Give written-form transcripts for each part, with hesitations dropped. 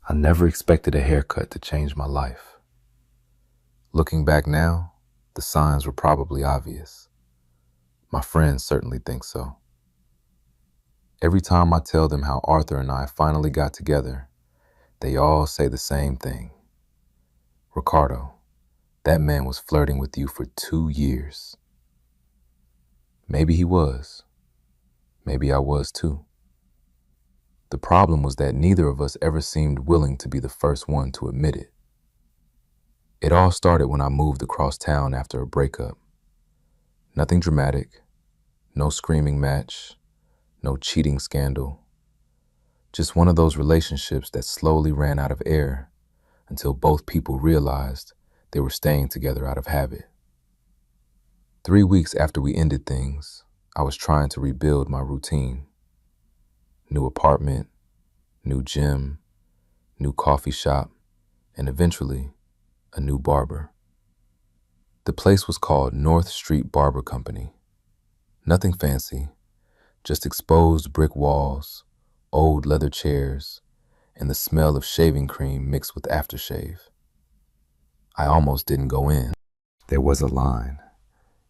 I never expected a haircut to change my life. Looking back now, the signs were probably obvious. My friends certainly think so. Every time I tell them how Arthur and I finally got together, they all say the same thing. Ricardo, that man was flirting with you for 2 years. Maybe he was. Maybe I was too. The problem was that neither of us ever seemed willing to be the first one to admit it. It all started when I moved across town after a breakup. Nothing dramatic, no screaming match, no cheating scandal. Just one of those relationships that slowly ran out of air until both people realized they were staying together out of habit. 3 weeks after we ended things, I was trying to rebuild my routine. New apartment, new gym, new coffee shop, and eventually, a new barber. The place was called North Street Barber Company. Nothing fancy, just exposed brick walls, old leather chairs, and the smell of shaving cream mixed with aftershave. I almost didn't go in. There was a line,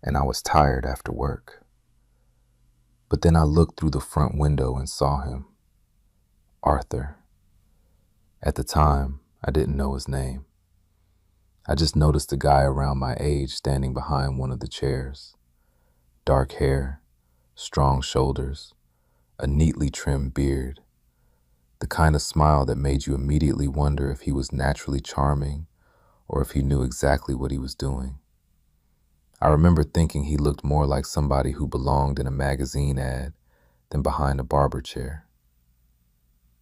and I was tired after work. But then I looked through the front window and saw him, Arthur. At the time, I didn't know his name. I just noticed a guy around my age standing behind one of the chairs. Dark hair, strong shoulders, a neatly trimmed beard. The kind of smile that made you immediately wonder if he was naturally charming or if he knew exactly what he was doing. I remember thinking he looked more like somebody who belonged in a magazine ad than behind a barber chair.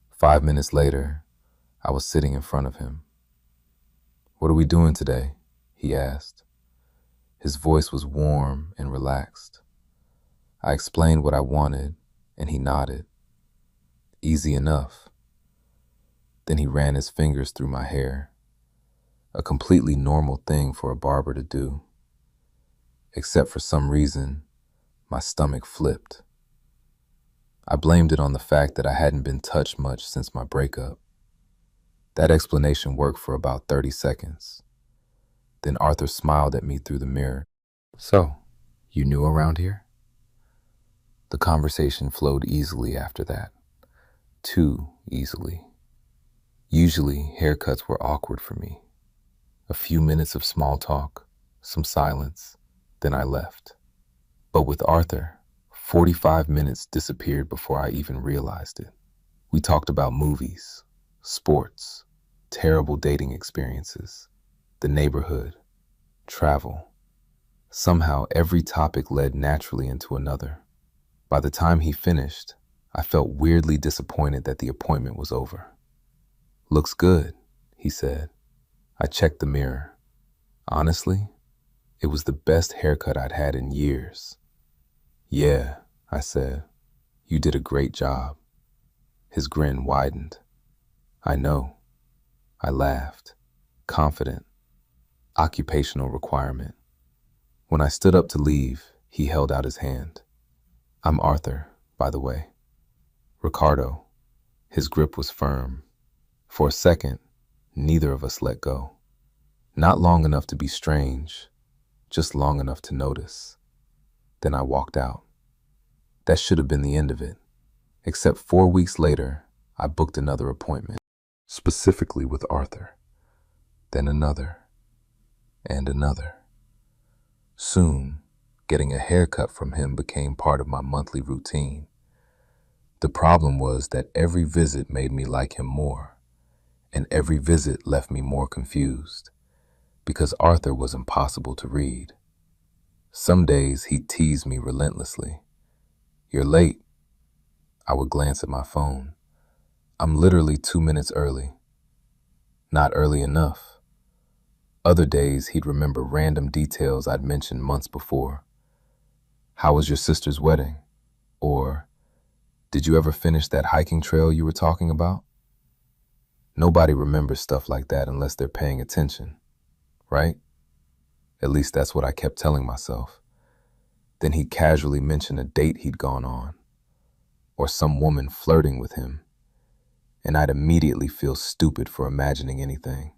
5 minutes later, I was sitting in front of him. "What are we doing today?" he asked. His voice was warm and relaxed. I explained what I wanted, and he nodded. Easy enough. Then he ran his fingers through my hair, a completely normal thing for a barber to do. Except for some reason, my stomach flipped. I blamed it on the fact that I hadn't been touched much since my breakup. That explanation worked for about 30 seconds. Then Arthur smiled at me through the mirror. "So, you new around here?" The conversation flowed easily after that. Too easily. Usually, haircuts were awkward for me. A few minutes of small talk, some silence, then I left. But with Arthur, 45 minutes disappeared before I even realized it. We talked about movies, sports, terrible dating experiences, the neighborhood, travel. Somehow every topic led naturally into another. By the time he finished, I felt weirdly disappointed that the appointment was over. "Looks good," he said. I checked the mirror. Honestly, it was the best haircut I'd had in years. "Yeah," I said, "you did a great job." His grin widened. "I know." I laughed, confident. Occupational requirement. When I stood up to leave, he held out his hand. "I'm Arthur, by the way." Ricardo. His grip was firm. For a second, neither of us let go. Not long enough to be strange, just long enough to notice. Then I walked out. That should have been the end of it. Except 4 weeks later, I booked another appointment, specifically with Arthur. Then another, and another. Soon, getting a haircut from him became part of my monthly routine. The problem was that every visit made me like him more, and every visit left me more confused, because Arthur was impossible to read. Some days he'd tease me relentlessly. "You're late." I would glance at my phone. "I'm literally 2 minutes early." Not early enough. Other days he'd remember random details I'd mentioned months before. "How was your sister's wedding?" Or, "Did you ever finish that hiking trail you were talking about?" Nobody remembers stuff like that unless they're paying attention, right? At least that's what I kept telling myself. Then he'd casually mention a date he'd gone on, or some woman flirting with him, and I'd immediately feel stupid for imagining anything.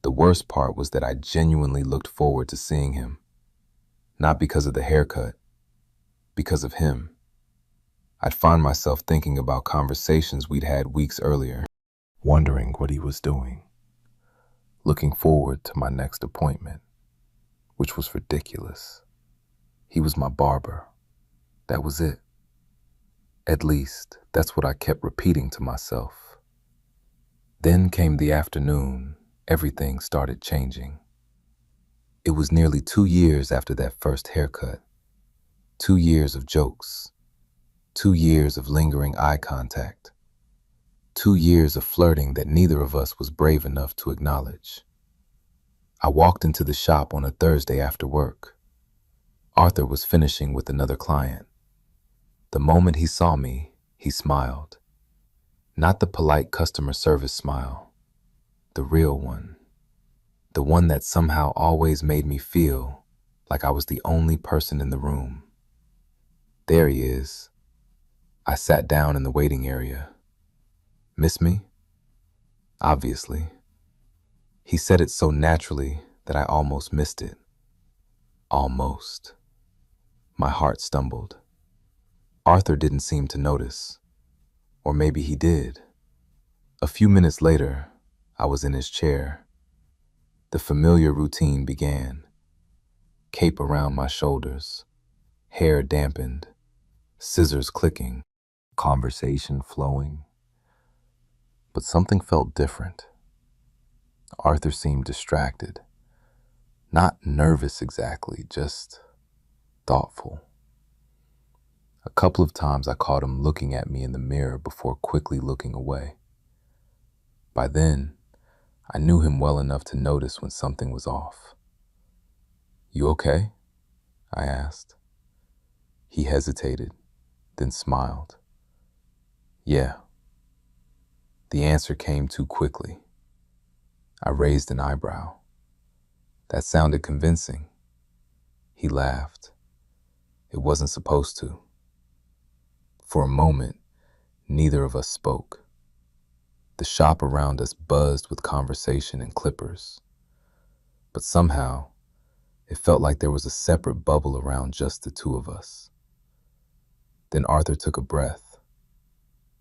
The worst part was that I genuinely looked forward to seeing him, not because of the haircut, because of him. I'd find myself thinking about conversations we'd had weeks earlier, wondering what he was doing, looking forward to my next appointment, which was ridiculous. He was my barber. That was it. At least, that's what I kept repeating to myself. Then came the afternoon. Everything started changing. It was nearly 2 years after that first haircut. 2 years of jokes. 2 years of lingering eye contact. 2 years of flirting that neither of us was brave enough to acknowledge. I walked into the shop on a Thursday after work. Arthur was finishing with another client. The moment he saw me, he smiled. Not the polite customer service smile, the real one. The one that somehow always made me feel like I was the only person in the room. There he is. I sat down in the waiting area. Miss me? Obviously. He said it so naturally that I almost missed it. Almost. My heart stumbled. Arthur didn't seem to notice. Or maybe he did. A few minutes later, I was in his chair. The familiar routine began. Cape around my shoulders, hair dampened, scissors clicking, conversation flowing. But something felt different. Arthur seemed distracted. Not nervous exactly, just thoughtful. A couple of times I caught him looking at me in the mirror before quickly looking away. By then, I knew him well enough to notice when something was off. "You okay?" I asked. He hesitated, then smiled. "Yeah." The answer came too quickly. I raised an eyebrow. That sounded convincing. He laughed. It wasn't supposed to. For a moment, neither of us spoke. The shop around us buzzed with conversation and clippers. But somehow, it felt like there was a separate bubble around just the two of us. Then Arthur took a breath,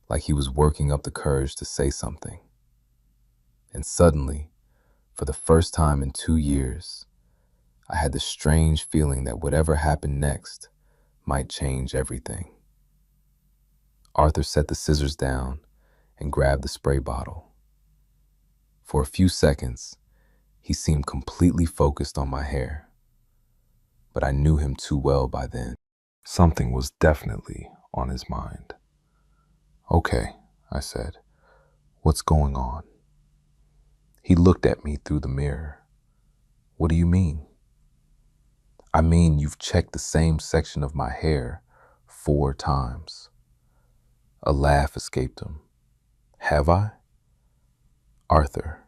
like he was working up the courage to say something. And suddenly, for the first time in 2 years, I had the strange feeling that whatever happened next might change everything. Arthur set the scissors down and grabbed the spray bottle. For a few seconds, he seemed completely focused on my hair. But I knew him too well by then. Something was definitely on his mind. "Okay," I said. "What's going on?" He looked at me through the mirror. "What do you mean?" "I mean, you've checked the same section of my hair 4 times. A laugh escaped him. "Have I?" "Arthur.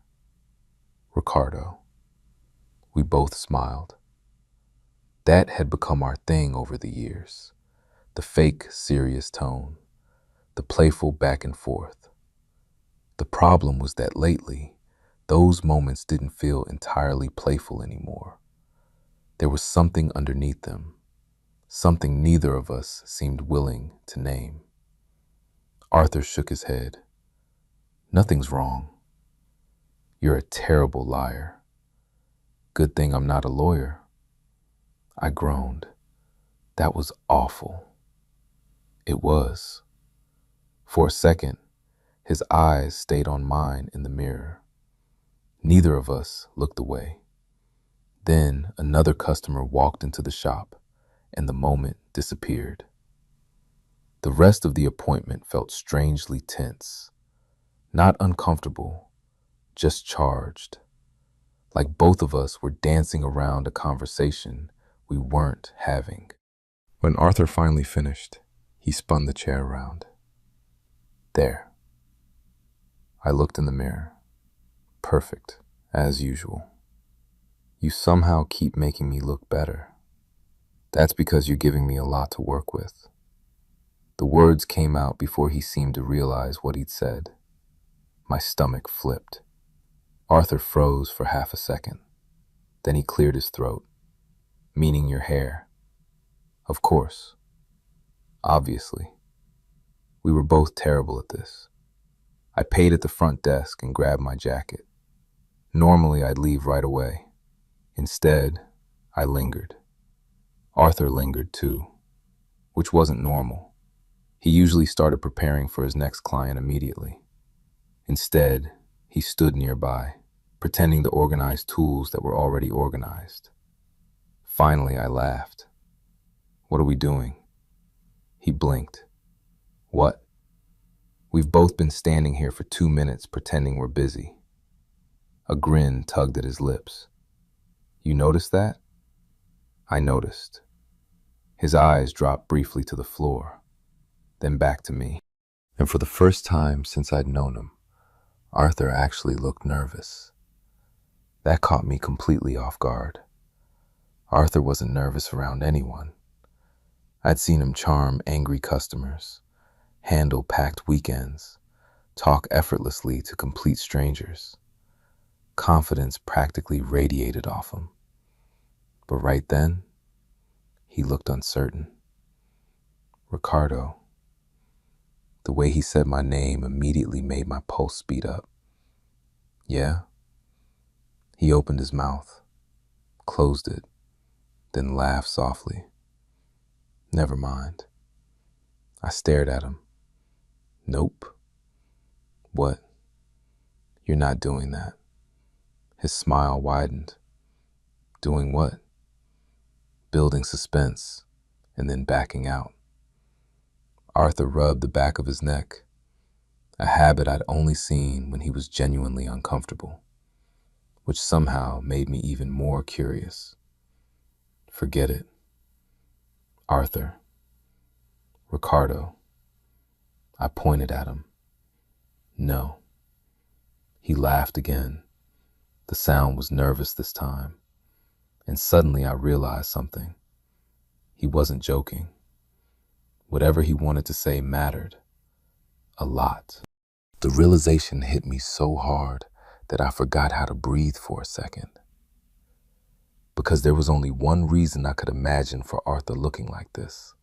Ricardo." We both smiled. That had become our thing over the years. The fake, serious tone. The playful back and forth. The problem was that lately, those moments didn't feel entirely playful anymore. There was something underneath them. Something neither of us seemed willing to name. Arthur shook his head. "Nothing's wrong. You're a terrible liar. Good thing I'm not a lawyer." I groaned. That was awful. It was. For a second, his eyes stayed on mine in the mirror. Neither of us looked away. Then another customer walked into the shop, and the moment disappeared. The rest of the appointment felt strangely tense. Not uncomfortable, just charged. Like both of us were dancing around a conversation we weren't having. When Arthur finally finished, he spun the chair around. "There." I looked in the mirror. Perfect, as usual. "You somehow keep making me look better." "That's because you're giving me a lot to work with." The words came out before he seemed to realize what he'd said. My stomach flipped. Arthur froze for half a second. Then he cleared his throat. Meaning your hair. Of course. Obviously. We were both terrible at this. I paid at the front desk and grabbed my jacket. Normally, I'd leave right away. Instead, I lingered. Arthur lingered too, which wasn't normal. He usually started preparing for his next client immediately. Instead, he stood nearby, pretending to organize tools that were already organized. Finally, I laughed. What are we doing? He blinked. What? We've both been standing here for 2 minutes pretending we're busy. A grin tugged at his lips. You noticed that? I noticed. His eyes dropped briefly to the floor, then back to me. And for the first time since I'd known him, Arthur actually looked nervous. That caught me completely off guard. Arthur wasn't nervous around anyone. I'd seen him charm angry customers, handle packed weekends, talk effortlessly to complete strangers. Confidence practically radiated off him. But right then, he looked uncertain. Ricardo. The way he said my name immediately made my pulse speed up. Yeah? He opened his mouth, closed it, then laughed softly. Never mind. I stared at him. Nope. What? You're not doing that. His smile widened. Doing what? Building suspense, and then backing out. Arthur rubbed the back of his neck, a habit I'd only seen when he was genuinely uncomfortable, which somehow made me even more curious. Forget it. Arthur. Ricardo. I pointed at him. No. He laughed again. The sound was nervous this time, and suddenly I realized something. He wasn't joking. Whatever he wanted to say mattered. A lot. The realization hit me so hard that I forgot how to breathe for a second. Because there was only one reason I could imagine for Arthur looking like this,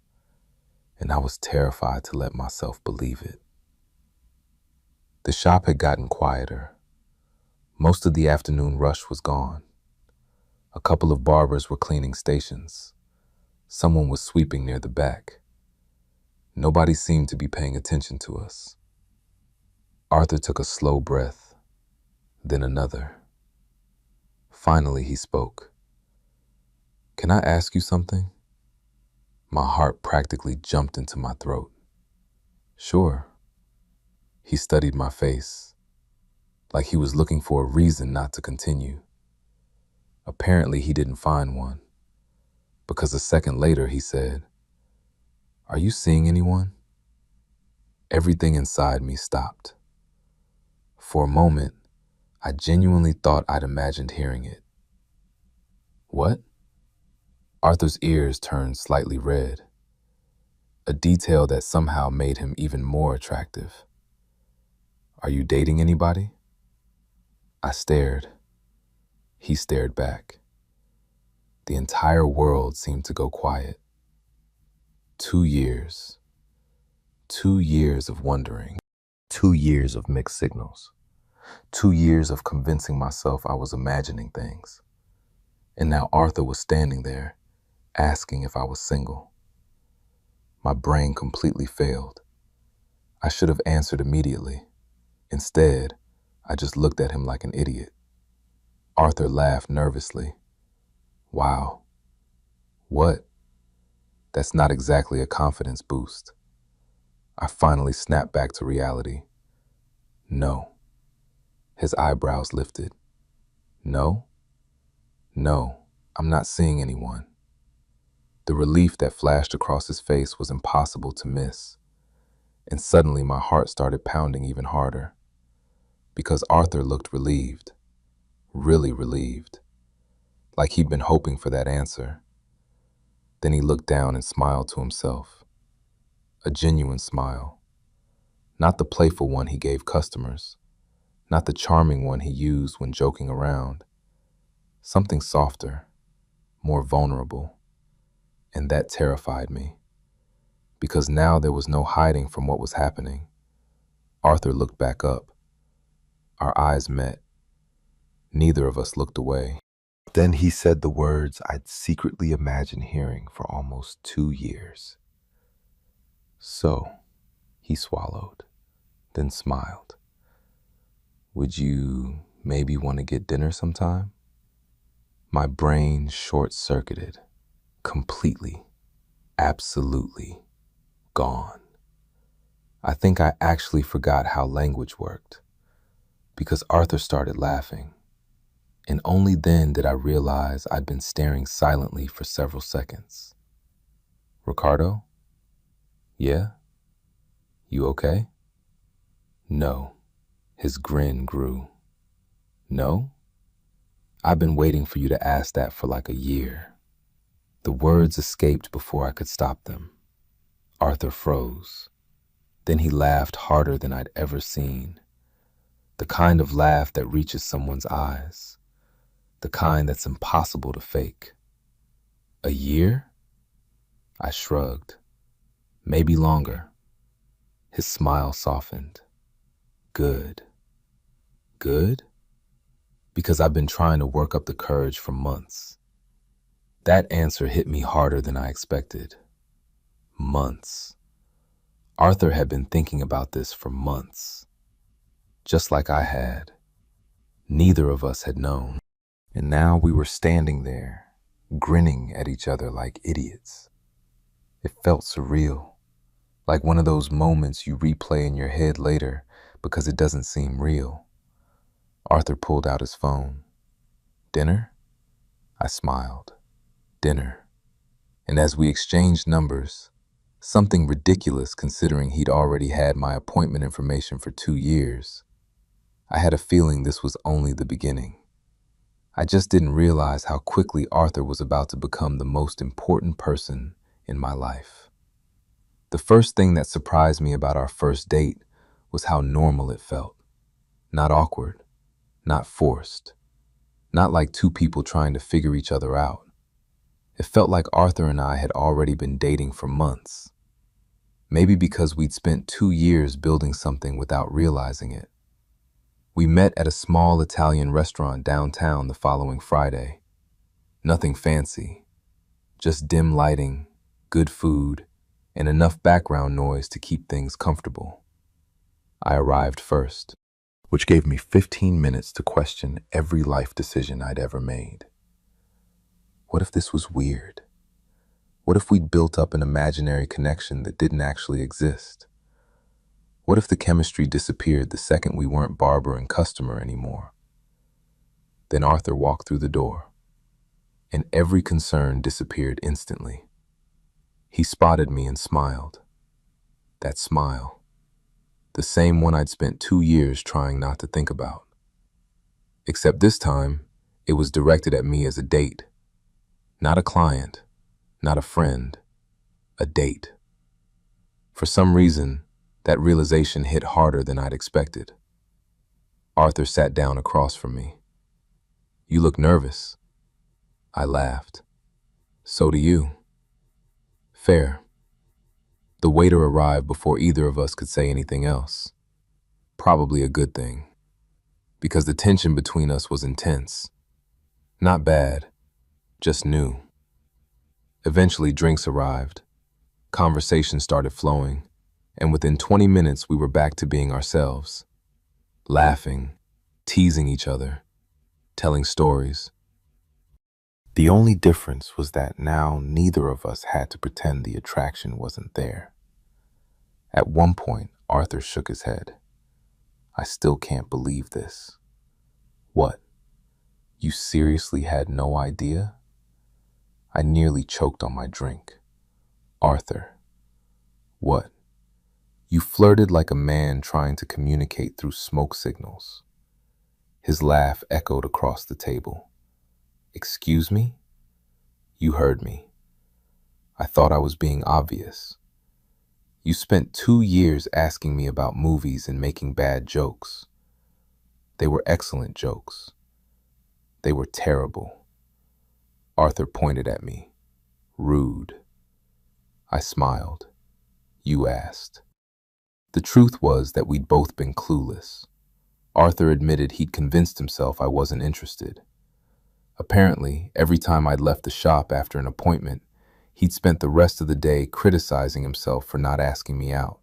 and I was terrified to let myself believe it. The shop had gotten quieter. Most of the afternoon rush was gone. A couple of barbers were cleaning stations. Someone was sweeping near the back. Nobody seemed to be paying attention to us. Arthur took a slow breath, then another. Finally, he spoke. Can I ask you something? My heart practically jumped into my throat. Sure. He studied my face, like he was looking for a reason not to continue. Apparently, he didn't find one, because a second later he said, Are you seeing anyone? Everything inside me stopped. For a moment, I genuinely thought I'd imagined hearing it. What? Arthur's ears turned slightly red, a detail that somehow made him even more attractive. Are you dating anybody? I stared. He stared back. The entire world seemed to go quiet. 2 years. 2 years of wondering. 2 years of mixed signals. 2 years of convincing myself I was imagining things. And now Arthur was standing there, asking if I was single. My brain completely failed. I should have answered immediately. Instead, I just looked at him like an idiot. Arthur laughed nervously. Wow. What? That's not exactly a confidence boost. I finally snapped back to reality. No. His eyebrows lifted. No? No, I'm not seeing anyone. The relief that flashed across his face was impossible to miss. And suddenly my heart started pounding even harder. Because Arthur looked relieved. Really relieved. Like he'd been hoping for that answer. Then he looked down and smiled to himself. A genuine smile. Not the playful one he gave customers, Not the charming one he used when joking around. Something softer, more vulnerable. And that terrified me, because now there was no hiding from what was happening. Arthur looked back up. Our eyes met. Neither of us looked away. Then he said the words I'd secretly imagined hearing for almost 2 years. So, he swallowed, then smiled. Would you maybe want to get dinner sometime? My brain short-circuited, completely, absolutely gone. I think I actually forgot how language worked, because Arthur started laughing, and only then did I realize I'd been staring silently for several seconds. Ricardo? Yeah? You okay? No. His grin grew. No? I've been waiting for you to ask that for like a year. The words escaped before I could stop them. Arthur froze. Then he laughed harder than I'd ever seen. The kind of laugh that reaches someone's eyes. The kind that's impossible to fake. A year? I shrugged. Maybe longer. His smile softened. Good. Good? Because I've been trying to work up the courage for months. That answer hit me harder than I expected. Months. Arthur had been thinking about this for months. Just like I had. Neither of us had known. And now we were standing there, grinning at each other like idiots. It felt surreal, like one of those moments you replay in your head later because it doesn't seem real. Arthur pulled out his phone. Dinner? I smiled. Dinner. And as we exchanged numbers, something ridiculous considering he'd already had my appointment information for 2 years, I had a feeling this was only the beginning. I just didn't realize how quickly Arthur was about to become the most important person in my life. The first thing that surprised me about our first date was how normal it felt. Not awkward, not forced, not like two people trying to figure each other out. It felt like Arthur and I had already been dating for months. Maybe because we'd spent 2 years building something without realizing it. We met at a small Italian restaurant downtown the following Friday. Nothing fancy, just dim lighting, good food, and enough background noise to keep things comfortable. I arrived first, which gave me 15 minutes to question every life decision I'd ever made. What if this was weird? What if we'd built up an imaginary connection that didn't actually exist? What if the chemistry disappeared the second we weren't barber and customer anymore? Then Arthur walked through the door, and every concern disappeared instantly. He spotted me and smiled. That smile, the same one I'd spent 2 years trying not to think about. Except this time, it was directed at me as a date. Not a client, not a friend, a date. For some reason, that realization hit harder than I'd expected. Arthur sat down across from me. You look nervous. I laughed. So do you. Fair. The waiter arrived before either of us could say anything else. Probably a good thing, because the tension between us was intense. Not bad, just new. Eventually, drinks arrived. Conversation started flowing, and within 20 minutes, we were back to being ourselves. Laughing, teasing each other, telling stories. The only difference was that now neither of us had to pretend the attraction wasn't there. At one point, Arthur shook his head. I still can't believe this. What? You seriously had no idea? I nearly choked on my drink. Arthur. What? You flirted like a man trying to communicate through smoke signals. His laugh echoed across the table. Excuse me? You heard me. I thought I was being obvious. You spent 2 years asking me about movies and making bad jokes. They were excellent jokes. They were terrible. Arthur pointed at me. Rude. I smiled. You asked. The truth was that we'd both been clueless. Arthur admitted he'd convinced himself I wasn't interested. Apparently, every time I'd left the shop after an appointment, he'd spent the rest of the day criticizing himself for not asking me out.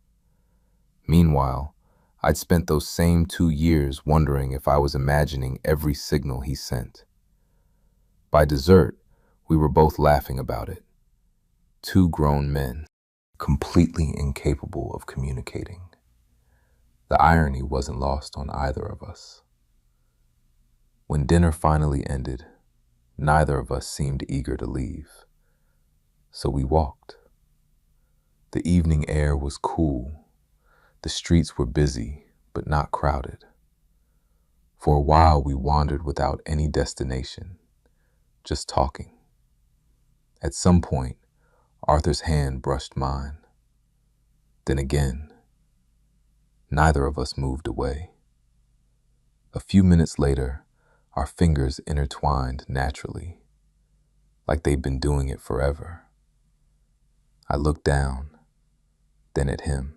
Meanwhile, I'd spent those same 2 years wondering if I was imagining every signal he sent. By dessert, we were both laughing about it. Two grown men, completely incapable of communicating. The irony wasn't lost on either of us. When dinner finally ended, neither of us seemed eager to leave. So we walked. The evening air was cool. The streets were busy, but not crowded. For a while, we wandered without any destination, just talking. At some point, Arthur's hand brushed mine. Then again, neither of us moved away. A few minutes later, our fingers intertwined naturally, like they'd been doing it forever. I looked down, then at him.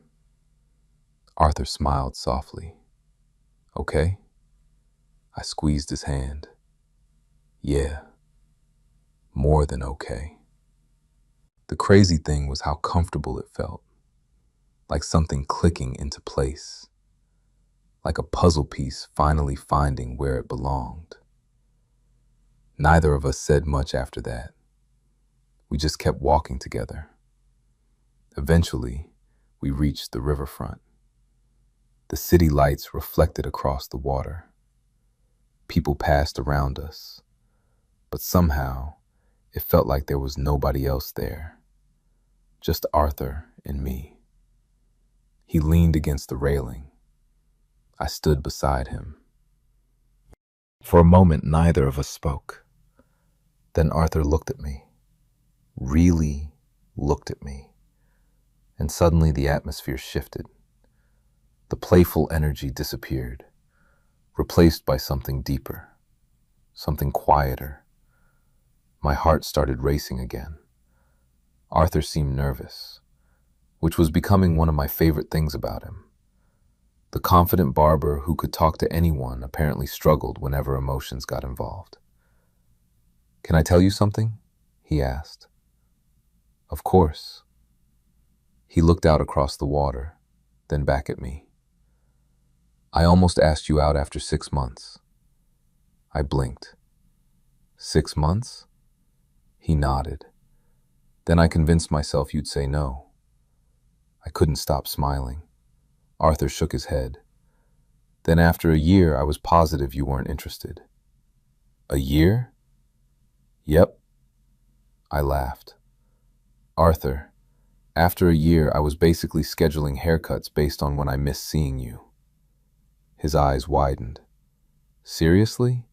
Arthur smiled softly. Okay? I squeezed his hand. Yeah, more than okay. The crazy thing was how comfortable it felt, like something clicking into place, like a puzzle piece finally finding where it belonged. Neither of us said much after that. We just kept walking together. Eventually, we reached the riverfront. The city lights reflected across the water. People passed around us, but somehow it felt like there was nobody else there, just Arthur and me. He leaned against the railing. I stood beside him. For a moment, neither of us spoke. Then Arthur looked at me, really looked at me, and suddenly the atmosphere shifted. The playful energy disappeared, replaced by something deeper, something quieter. My heart started racing again. Arthur seemed nervous, which was becoming one of my favorite things about him. The confident barber who could talk to anyone apparently struggled whenever emotions got involved. Can I tell you something? He asked. Of course. He looked out across the water, then back at me. I almost asked you out after 6 months. I blinked. 6 months? He nodded. Then I convinced myself you'd say no. I couldn't stop smiling. Arthur shook his head. Then after a year, I was positive you weren't interested. A year? Yep. I laughed. Arthur, after a year, I was basically scheduling haircuts based on when I missed seeing you. His eyes widened. Seriously?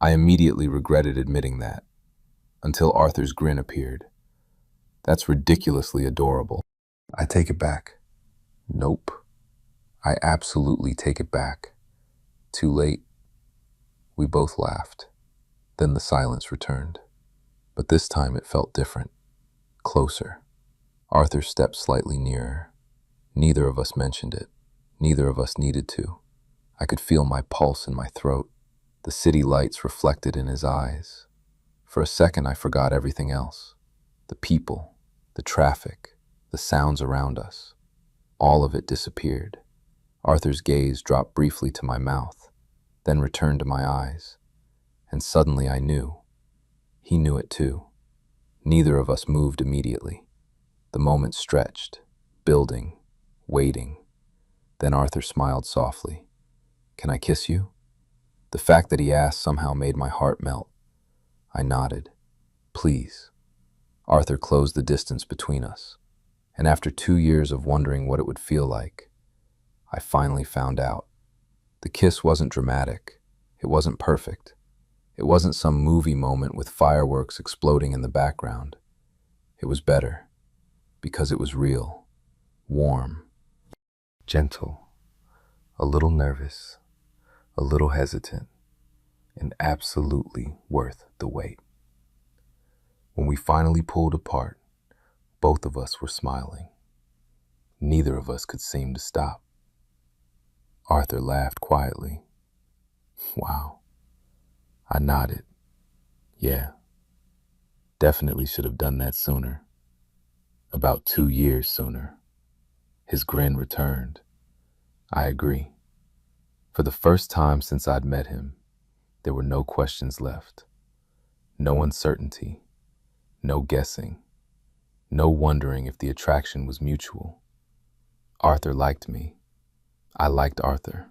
I immediately regretted admitting that, until Arthur's grin appeared. That's ridiculously adorable. I take it back. Nope. I absolutely take it back. Too late. We both laughed. Then the silence returned. But this time it felt different. Closer. Arthur stepped slightly nearer. Neither of us mentioned it. Neither of us needed to. I could feel my pulse in my throat. The city lights reflected in his eyes. For a second, I forgot everything else. The people, the traffic, the sounds around us. All of it disappeared. Arthur's gaze dropped briefly to my mouth, then returned to my eyes. And suddenly I knew. He knew it too. Neither of us moved immediately. The moment stretched, building, waiting. Then Arthur smiled softly. Can I kiss you? The fact that he asked somehow made my heart melt. I nodded. Please. Arthur closed the distance between us. And after 2 years of wondering what it would feel like, I finally found out. The kiss wasn't dramatic. It wasn't perfect. It wasn't some movie moment with fireworks exploding in the background. It was better, because it was real, warm, gentle, a little nervous, a little hesitant, and absolutely worth the wait. When we finally pulled apart, both of us were smiling. Neither of us could seem to stop. Arthur laughed quietly. Wow. I nodded. Yeah, definitely should have done that sooner. About 2 years sooner. His grin returned. I agree. For the first time since I'd met him, there were no questions left. No uncertainty. No guessing. No wondering if the attraction was mutual. Arthur liked me. I liked Arthur.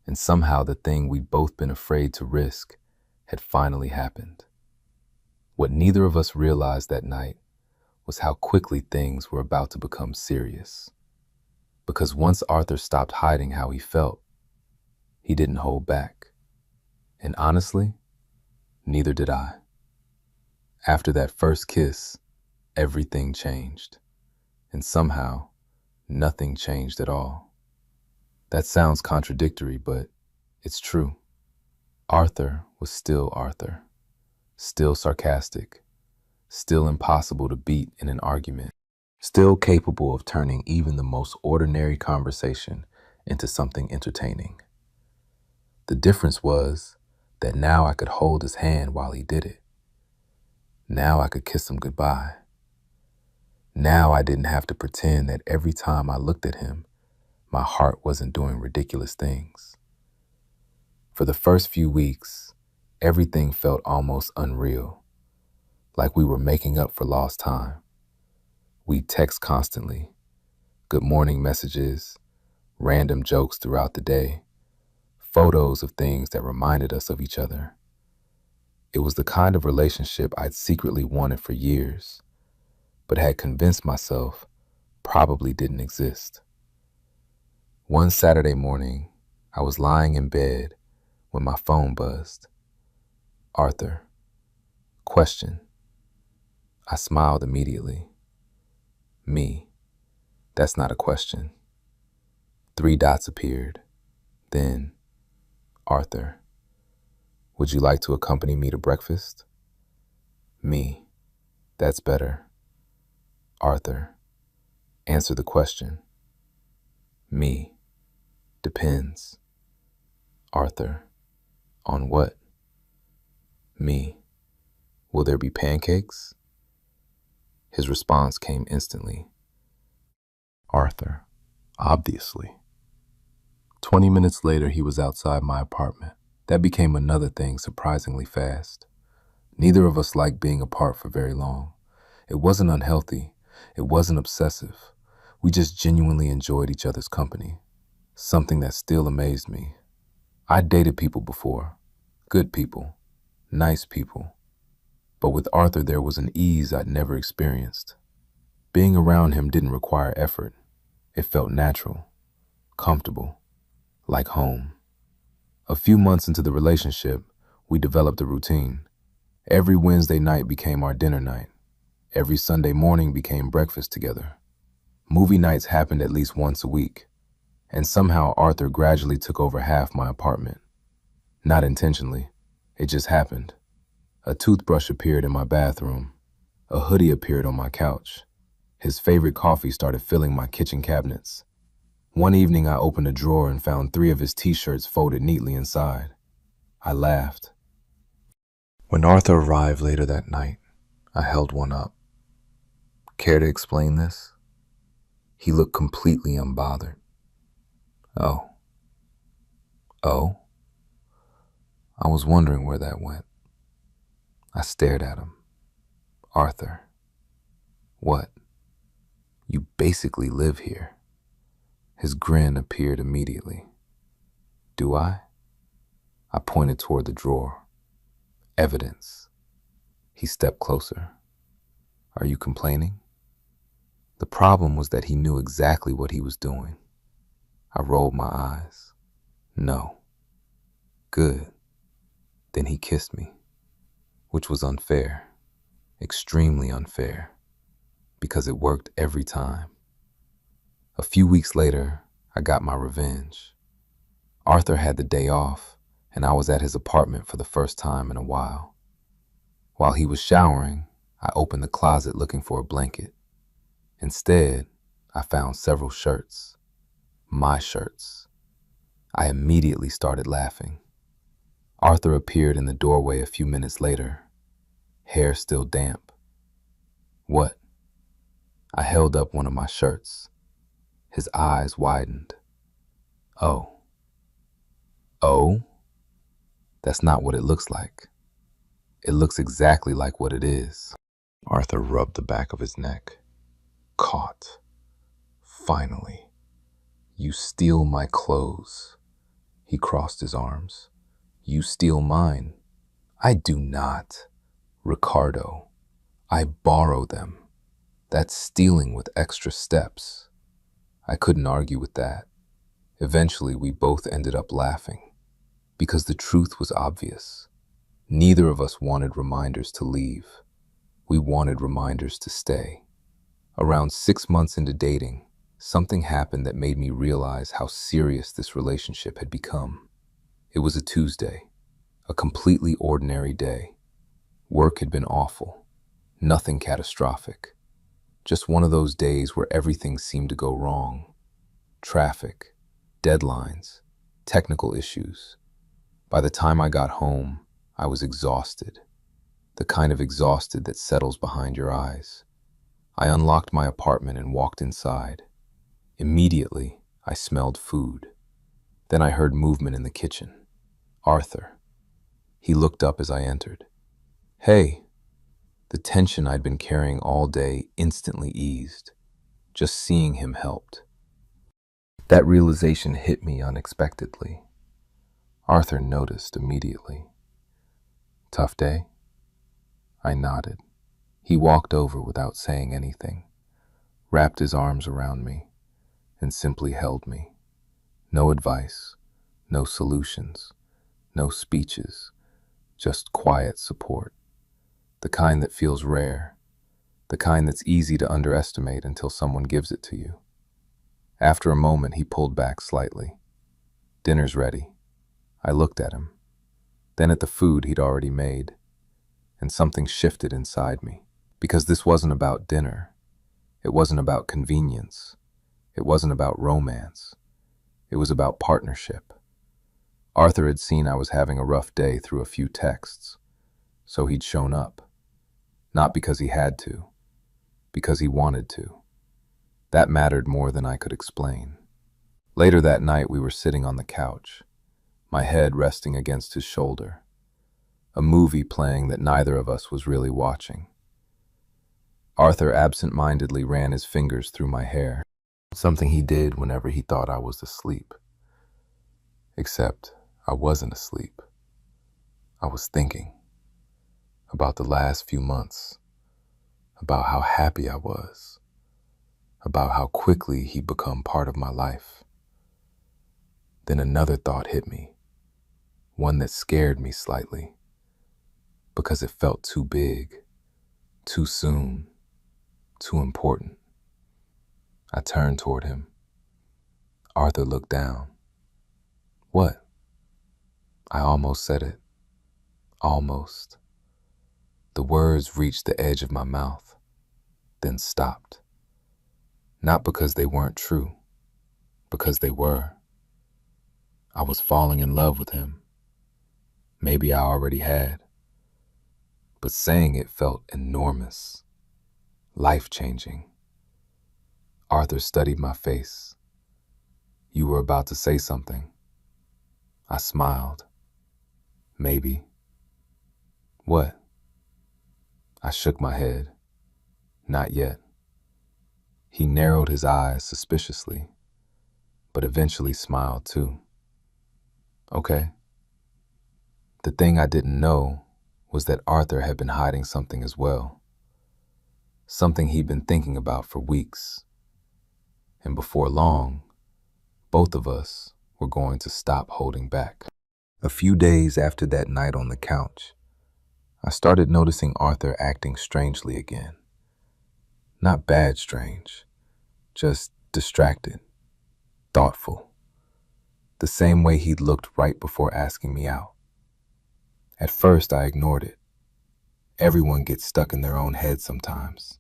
And somehow the thing we'd both been afraid to risk had finally happened. What neither of us realized that night was how quickly things were about to become serious. Because once Arthur stopped hiding how he felt, he didn't hold back. And honestly, neither did I. After that first kiss, everything changed. And somehow, nothing changed at all. That sounds contradictory, but it's true. Arthur was still Arthur, still sarcastic, still impossible to beat in an argument, still capable of turning even the most ordinary conversation into something entertaining. The difference was that now I could hold his hand while he did it. Now I could kiss him goodbye. Now I didn't have to pretend that every time I looked at him, my heart wasn't doing ridiculous things. For the first few weeks, everything felt almost unreal, like we were making up for lost time. We'd text constantly, good morning messages, random jokes throughout the day, photos of things that reminded us of each other. It was the kind of relationship I'd secretly wanted for years, but had convinced myself probably didn't exist. One Saturday morning, I was lying in bed when my phone buzzed. Arthur. Question. I smiled immediately. Me. That's not a question. 3 dots appeared. Then, Arthur. Would you like to accompany me to breakfast? Me. That's better. Arthur. Answer the question. Me. Depends. Arthur. On what? Me. Will there be pancakes? His response came instantly. Arthur. Obviously. 20 minutes later, he was outside my apartment. That became another thing surprisingly fast. Neither of us liked being apart for very long. It wasn't unhealthy. It wasn't obsessive. We just genuinely enjoyed each other's company. Something that still amazed me. I'd dated people before. Good people. Nice people. But with Arthur, there was an ease I'd never experienced. Being around him didn't require effort. It felt natural, comfortable, like home. A few months into the relationship, we developed a routine. Every Wednesday night became our dinner night. Every Sunday morning became breakfast together. Movie nights happened at least once a week. And somehow Arthur gradually took over half my apartment. Not intentionally, it just happened. A toothbrush appeared in my bathroom. A hoodie appeared on my couch. His favorite coffee started filling my kitchen cabinets. One evening I opened a drawer and found 3 of his t-shirts folded neatly inside. I laughed. When Arthur arrived later that night, I held one up. Care to explain this? He looked completely unbothered. Oh. Oh? I was wondering where that went. I stared at him. Arthur. What? You basically live here. His grin appeared immediately. Do I? I pointed toward the drawer. Evidence. He stepped closer. Are you complaining? The problem was that he knew exactly what he was doing. I rolled my eyes. No. Good. Then he kissed me, which was unfair, extremely unfair, because it worked every time. A few weeks later, I got my revenge. Arthur had the day off, and I was at his apartment for the first time in a while. While he was showering, I opened the closet looking for a blanket. Instead, I found several shirts. My shirts. I immediately started laughing. Arthur appeared in the doorway a few minutes later, hair still damp. What? I held up one of my shirts. His eyes widened. Oh. Oh? That's not what it looks like. It looks exactly like what it is. Arthur rubbed the back of his neck. Caught. Finally. You steal my clothes. He crossed his arms. You steal mine. I do not. Ricardo. I borrow them. That's stealing with extra steps. I couldn't argue with that. Eventually, we both ended up laughing. Because the truth was obvious. Neither of us wanted reminders to leave. We wanted reminders to stay. Around 6 months into dating, something happened that made me realize how serious this relationship had become. It was a Tuesday, a completely ordinary day. Work had been awful, nothing catastrophic. Just one of those days where everything seemed to go wrong. Traffic, deadlines, technical issues. By the time I got home, I was exhausted. The kind of exhausted that settles behind your eyes. I unlocked my apartment and walked inside. Immediately, I smelled food. Then I heard movement in the kitchen. Arthur. He looked up as I entered. Hey. The tension I'd been carrying all day instantly eased. Just seeing him helped. That realization hit me unexpectedly. Arthur noticed immediately. Tough day? I nodded. He walked over without saying anything, wrapped his arms around me, and simply held me. No advice, no solutions, no speeches, just quiet support. The kind that feels rare, the kind that's easy to underestimate until someone gives it to you. After a moment, he pulled back slightly. Dinner's ready. I looked at him, then at the food he'd already made, and something shifted inside me. Because this wasn't about dinner. It wasn't about convenience. It wasn't about romance. It was about partnership. Arthur had seen I was having a rough day through a few texts, so he'd shown up. Not because he had to, because he wanted to. That mattered more than I could explain. Later that night, we were sitting on the couch, my head resting against his shoulder, a movie playing that neither of us was really watching. Arthur absent-mindedly ran his fingers through my hair, something he did whenever he thought I was asleep. Except I wasn't asleep. I was thinking about the last few months, about how happy I was, about how quickly he'd become part of my life. Then another thought hit me, one that scared me slightly, because it felt too big, too soon, too important. I turned toward him. Arthur looked down. What? I almost said it. Almost. The words reached the edge of my mouth, then stopped. Not because they weren't true, because they were. I was falling in love with him. Maybe I already had. But saying it felt enormous, life-changing. Arthur studied my face. You were about to say something. I smiled. Maybe. What? I shook my head. Not yet. He narrowed his eyes suspiciously, but eventually smiled too. Okay. The thing I didn't know was that Arthur had been hiding something as well. Something he'd been thinking about for weeks. And before long, both of us were going to stop holding back. A few days after that night on the couch, I started noticing Arthur acting strangely again. Not bad strange, just distracted, thoughtful. the same way he'd looked right before asking me out. At first, I ignored it. Everyone gets stuck in their own head sometimes.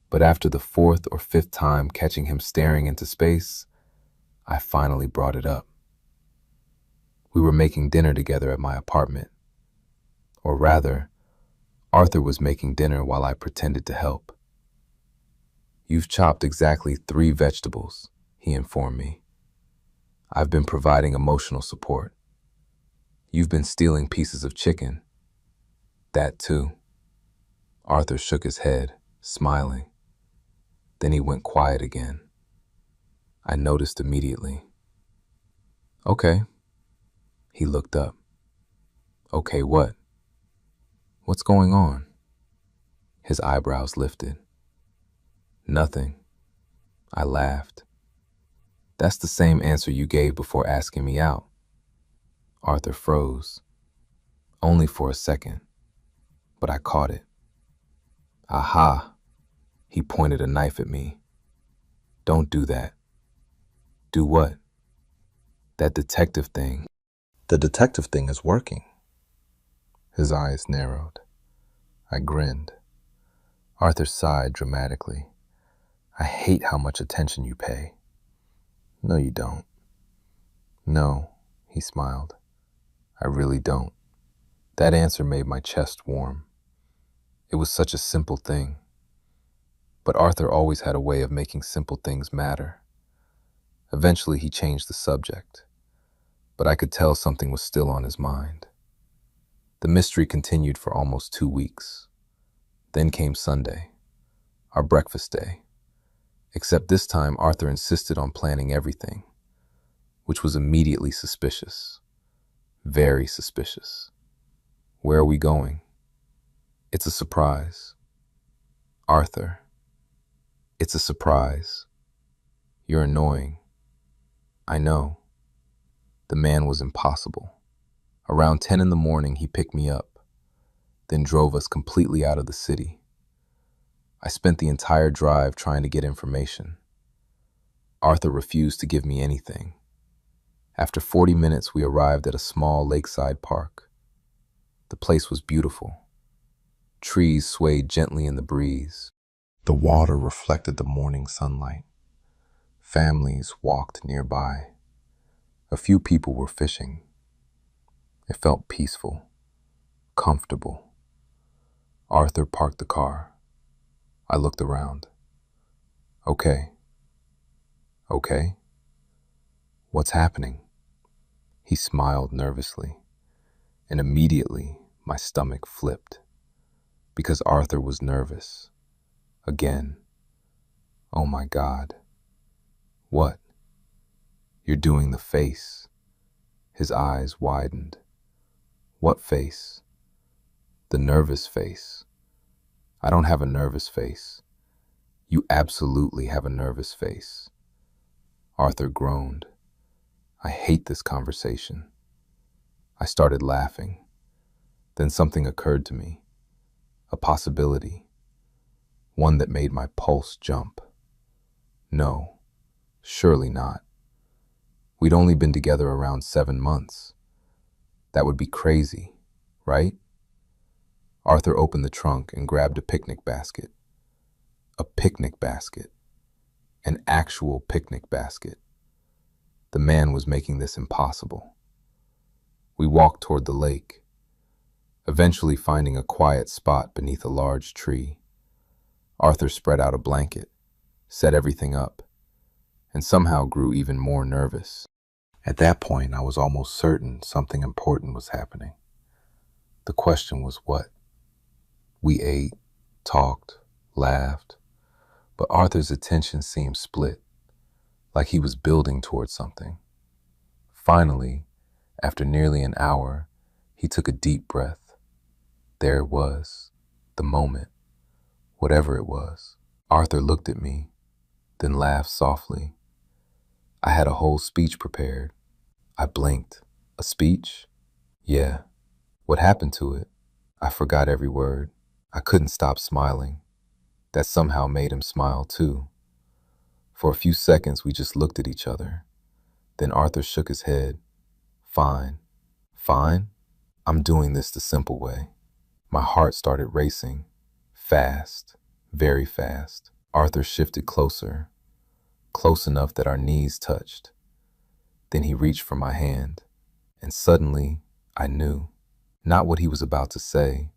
But after the fourth or fifth time catching him staring into space, I finally brought it up. We were making dinner together at my apartment. Or rather, Arthur was making dinner while I pretended to help. "You've chopped exactly 3 vegetables," he informed me. "I've been providing emotional support. You've been stealing pieces of chicken." "That too." Arthur shook his head, smiling. Then he went quiet again. I noticed immediately. "Okay." He looked up. "Okay, what? What's going on?" His eyebrows lifted. "Nothing." I laughed. "That's the same answer you gave before asking me out." Arthur froze. Only for a second, but I caught it. "Aha!" He pointed a knife at me. "Don't do that." "Do what?" "That detective thing." "The detective thing is working." His eyes narrowed. I grinned. Arthur sighed dramatically. "I hate how much attention you pay." "No, you don't." "No," he smiled. "I really don't." That answer made my chest warm. It was such a simple thing. But Arthur always had a way of making simple things matter. Eventually, he changed the subject, but I could tell something was still on his mind. The mystery continued for almost 2 weeks. Then came Sunday, our breakfast day. Except this time, Arthur insisted on planning everything, which was immediately suspicious. Very suspicious. "Where are we going?" "It's a surprise." "Arthur, it's a surprise." "You're annoying." "I know." The man was impossible. Around 10 in the morning, he picked me up, then drove us completely out of the city. I spent the entire drive trying to get information. Arthur refused to give me anything. After 40 minutes, we arrived at a small lakeside park. The place was beautiful. Trees swayed gently in the breeze. The water reflected the morning sunlight. Families walked nearby. A few people were fishing. It felt peaceful, comfortable. Arthur parked the car. I looked around. "Okay." "Okay? What's happening?" He smiled nervously, and immediately my stomach flipped, because Arthur was nervous. Again. Oh my God. "What?" "You're doing the face." His eyes widened. "What face?" "The nervous face." "I don't have a nervous face." "You absolutely have a nervous face." Arthur groaned. "I hate this conversation." I started laughing. Then something occurred to me. A possibility. One that made my pulse jump. No, surely not. We'd only been together around 7 months. That would be crazy, right? Arthur opened the trunk and grabbed a picnic basket. A picnic basket. An actual picnic basket. The man was making this impossible. We walked toward the lake, eventually finding a quiet spot beneath a large tree. Arthur spread out a blanket, set everything up, and somehow grew even more nervous. At that point, I was almost certain something important was happening. The question was what? We ate, talked, laughed, but Arthur's attention seemed split, like he was building towards something. Finally, after nearly an hour, he took a deep breath. There it was, the moment, whatever it was. Arthur looked at me, then laughed softly. I had a whole speech prepared. I blinked. "A speech?" "Yeah." "What happened to it?" I forgot every word. I couldn't stop smiling. That somehow made him smile too. For a few seconds, we just looked at each other. Then Arthur shook his head. Fine. Fine? I'm doing this the simple way. My heart started racing. Fast. Very fast. Arthur shifted closer. Close enough that our knees touched. Then he reached for my hand. And suddenly, I knew. Not what he was about to say,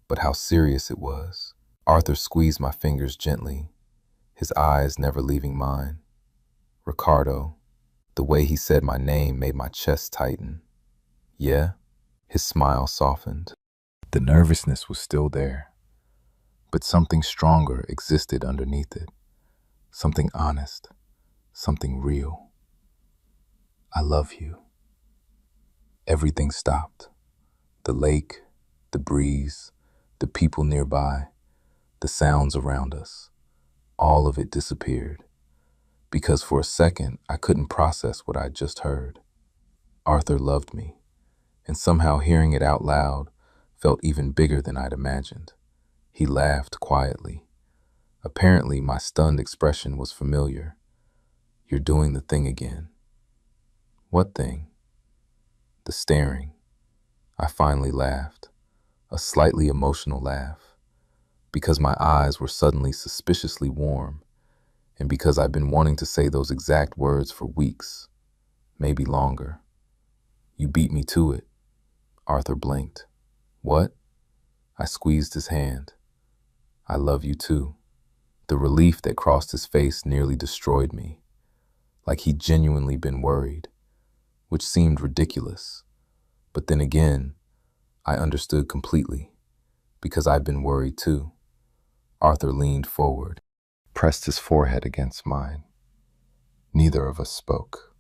but how serious it was. Arthur squeezed my fingers gently, his eyes never leaving mine. Ricardo, the way he said my name made my chest tighten. Yeah? His smile softened. The nervousness was still there, but something stronger existed underneath it. Something honest, something real. I love you. Everything stopped. The lake, the breeze, the people nearby, the sounds around us. All of it disappeared. Because for a second, I couldn't process what I'd just heard. Arthur loved me, and somehow hearing it out loud felt even bigger than I'd imagined. He laughed quietly. Apparently, my stunned expression was familiar. You're doing the thing again. What thing? The staring. I finally laughed, a slightly emotional laugh, because my eyes were suddenly suspiciously warm, and because I'd been wanting to say those exact words for weeks, maybe longer. You beat me to it. Arthur blinked. What? I squeezed his hand. I love you too. The relief that crossed his face nearly destroyed me, like he'd genuinely been worried, which seemed ridiculous. But then again, I understood completely, because I'd been worried too. Arthur leaned forward, pressed his forehead against mine. Neither of us spoke.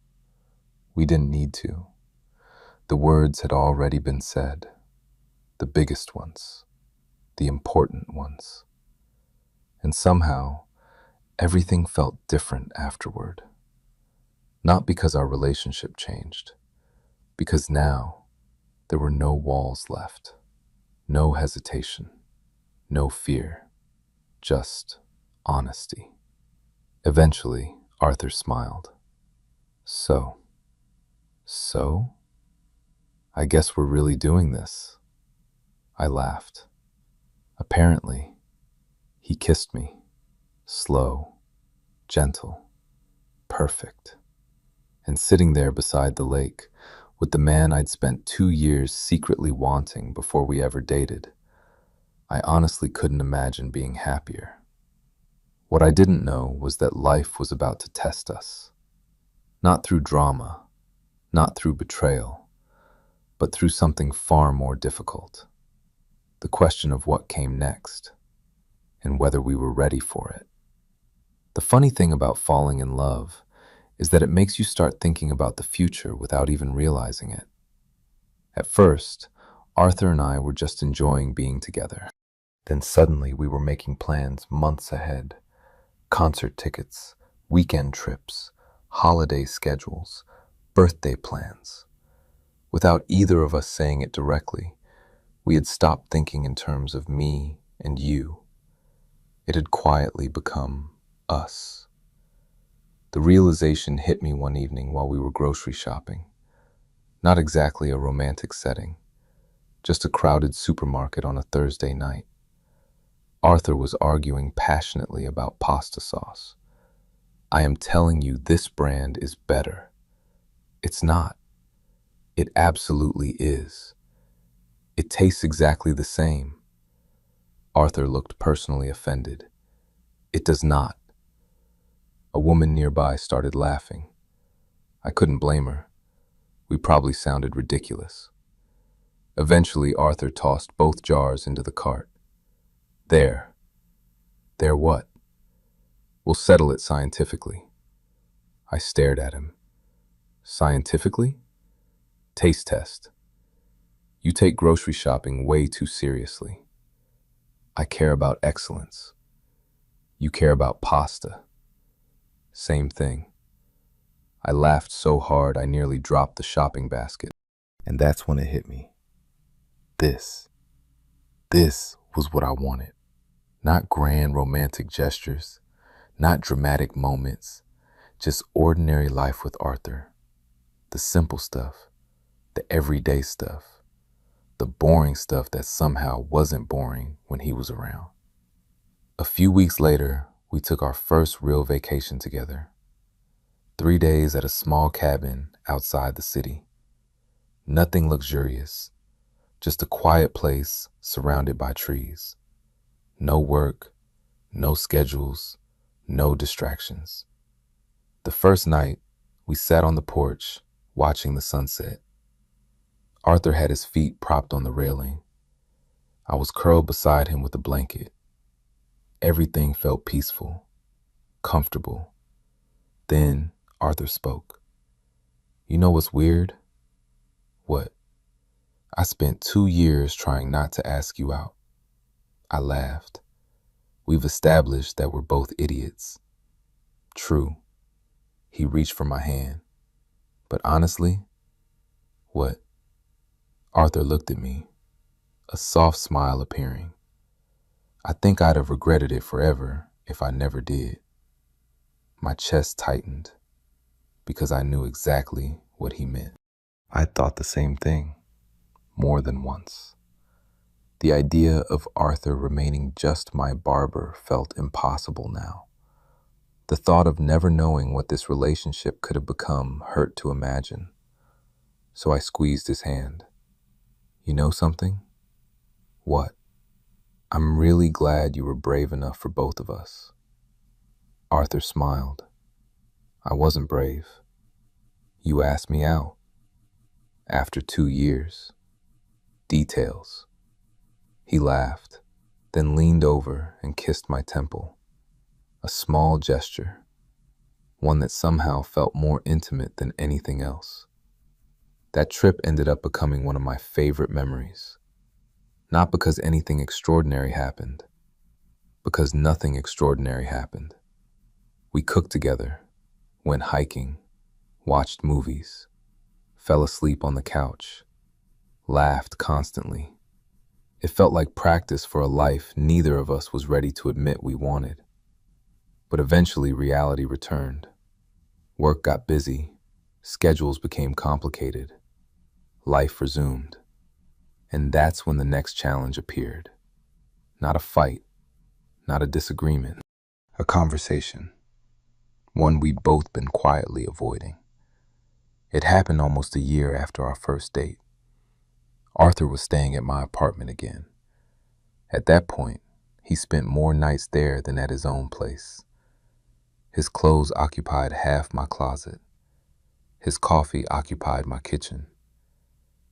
We didn't need to. The words had already been said, the biggest ones, the important ones. And somehow, everything felt different afterward. Not because our relationship changed, because now there were no walls left, no hesitation, no fear, just honesty. Eventually, Arthur smiled. So, I guess we're really doing this. I laughed. Apparently, he kissed me, slow, gentle, perfect. And sitting there beside the lake, with the man I'd spent 2 years secretly wanting before we ever dated, I honestly couldn't imagine being happier. What I didn't know was that life was about to test us. Not through drama, not through betrayal, but through something far more difficult. The question of what came next, and whether we were ready for it. The funny thing about falling in love is that it makes you start thinking about the future without even realizing it. At first, Arthur and I were just enjoying being together. Then suddenly we were making plans months ahead. Concert tickets, weekend trips, holiday schedules, birthday plans. Without either of us saying it directly, we had stopped thinking in terms of me and you. It had quietly become us. The realization hit me one evening while we were grocery shopping. Not exactly a romantic setting, just a crowded supermarket on a Thursday night. Arthur was arguing passionately about pasta sauce. I am telling you, this brand is better. It's not. It absolutely is. It tastes exactly the same. Arthur looked personally offended. It does not. A woman nearby started laughing. I couldn't blame her. We probably sounded ridiculous. Eventually, Arthur tossed both jars into the cart. There. There what? We'll settle it scientifically. I stared at him. Scientifically? Taste test. You take grocery shopping way too seriously. I care about excellence. You care about pasta. Same thing. I laughed so hard I nearly dropped the shopping basket. And that's when it hit me. This was what I wanted. Not grand romantic gestures, not dramatic moments, just ordinary life with Arthur. The simple stuff, the everyday stuff, the boring stuff that somehow wasn't boring when he was around. A few weeks later, we took our first real vacation together. 3 days at a small cabin outside the city. Nothing luxurious, just a quiet place surrounded by trees. No work, no schedules, no distractions. The first night, we sat on the porch, watching the sunset. Arthur had his feet propped on the railing. I was curled beside him with a blanket. Everything felt peaceful, comfortable. Then Arthur spoke. You know what's weird? What? I spent 2 years trying not to ask you out. I laughed. We've established that we're both idiots. True. He reached for my hand. But honestly, what? Arthur looked at me, a soft smile appearing. I think I'd have regretted it forever if I never did. My chest tightened because I knew exactly what he meant. I thought the same thing, more than once. The idea of Arthur remaining just my barber felt impossible now. The thought of never knowing what this relationship could have become hurt to imagine. So I squeezed his hand. You know something? What? I'm really glad you were brave enough for both of us. Arthur smiled. I wasn't brave. You asked me out. After 2 years. Details. He laughed, then leaned over and kissed my temple. A small gesture, one that somehow felt more intimate than anything else. That trip ended up becoming one of my favorite memories. Not because anything extraordinary happened, because nothing extraordinary happened. We cooked together, went hiking, watched movies, fell asleep on the couch, laughed constantly. It felt like practice for a life neither of us was ready to admit we wanted. But eventually reality returned. Work got busy, schedules became complicated, life resumed. And that's when the next challenge appeared. Not a fight, not a disagreement, a conversation. One we'd both been quietly avoiding. It happened almost a year after our first date. Arthur was staying at my apartment again. At that point, he spent more nights there than at his own place. His clothes occupied half my closet. His coffee occupied my kitchen.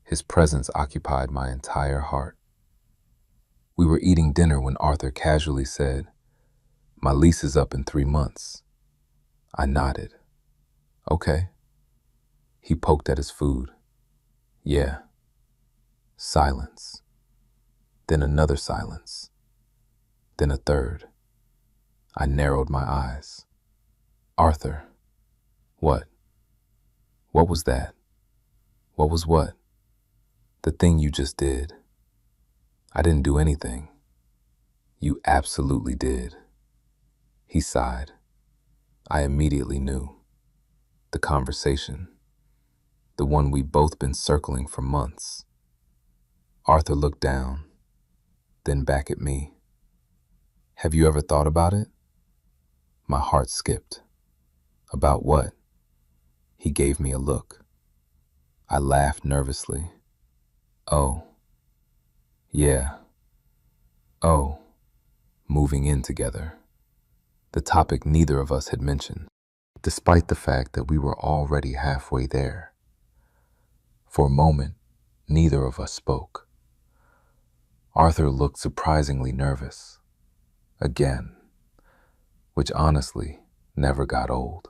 His presence occupied my entire heart. We were eating dinner when Arthur casually said, "My lease is up in 3 months." I nodded. Okay. He poked at his food. Yeah. Silence. Then another silence. Then a third. I narrowed my eyes. Arthur. What? What was that? What was what? The thing you just did. I didn't do anything. You absolutely did. He sighed. I immediately knew. The conversation. The one we'd both been circling for months. Arthur looked down, then back at me. Have you ever thought about it? My heart skipped. About what? He gave me a look. I laughed nervously. Oh. Yeah. Oh. Moving in together. The topic neither of us had mentioned, despite the fact that we were already halfway there. For a moment, neither of us spoke. Arthur looked surprisingly nervous. Again. Which honestly never got old.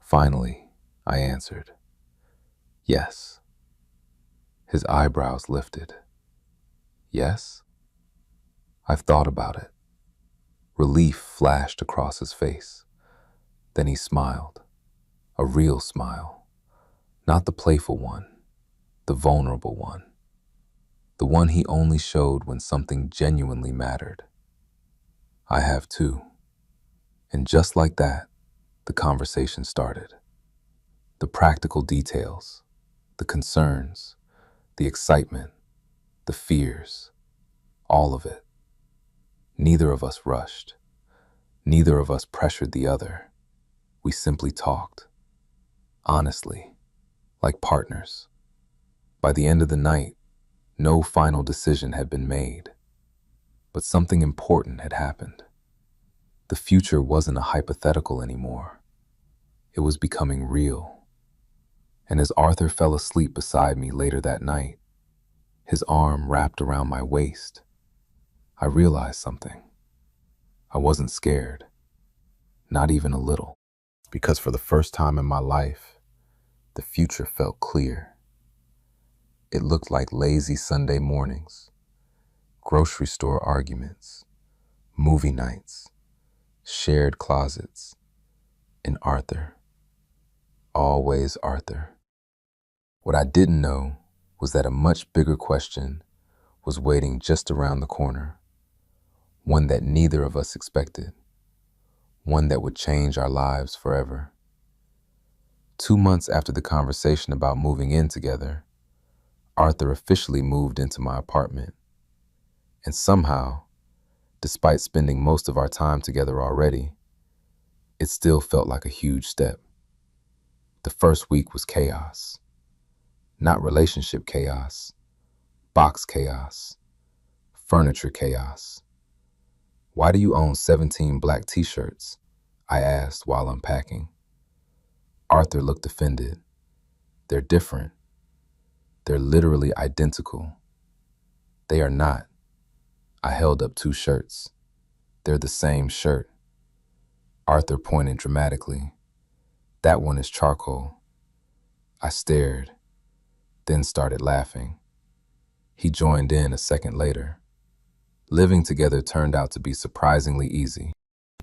Finally, I answered. Yes. His eyebrows lifted. Yes? I've thought about it. Relief flashed across his face. Then he smiled. A real smile. Not the playful one, the vulnerable one. The one he only showed when something genuinely mattered. I have too. And just like that, the conversation started. The practical details, the concerns, the excitement, the fears, all of it. Neither of us rushed. Neither of us pressured the other. We simply talked, honestly, like partners. By the end of the night, no final decision had been made, but something important had happened. The future wasn't a hypothetical anymore. It was becoming real. And as Arthur fell asleep beside me later that night, his arm wrapped around my waist, I realized something. I wasn't scared, not even a little, because for the first time in my life, the future felt clear. It looked like lazy Sunday mornings, grocery store arguments, movie nights, shared closets, and Arthur. Always Arthur. What I didn't know was that a much bigger question was waiting just around the corner, one that neither of us expected, one that would change our lives forever. 2 months after the conversation about moving in together, Arthur officially moved into my apartment. And somehow, despite spending most of our time together already, it still felt like a huge step. The first week was chaos. Not relationship chaos, box chaos, furniture chaos. "Why do you own 17 black t-shirts?" I asked while unpacking. Arthur looked offended. "They're different. They're literally identical." "They are not." I held up 2 shirts. "They're the same shirt." Arthur pointed dramatically. "That one is charcoal." I stared, then started laughing. He joined in a second later. Living together turned out to be surprisingly easy.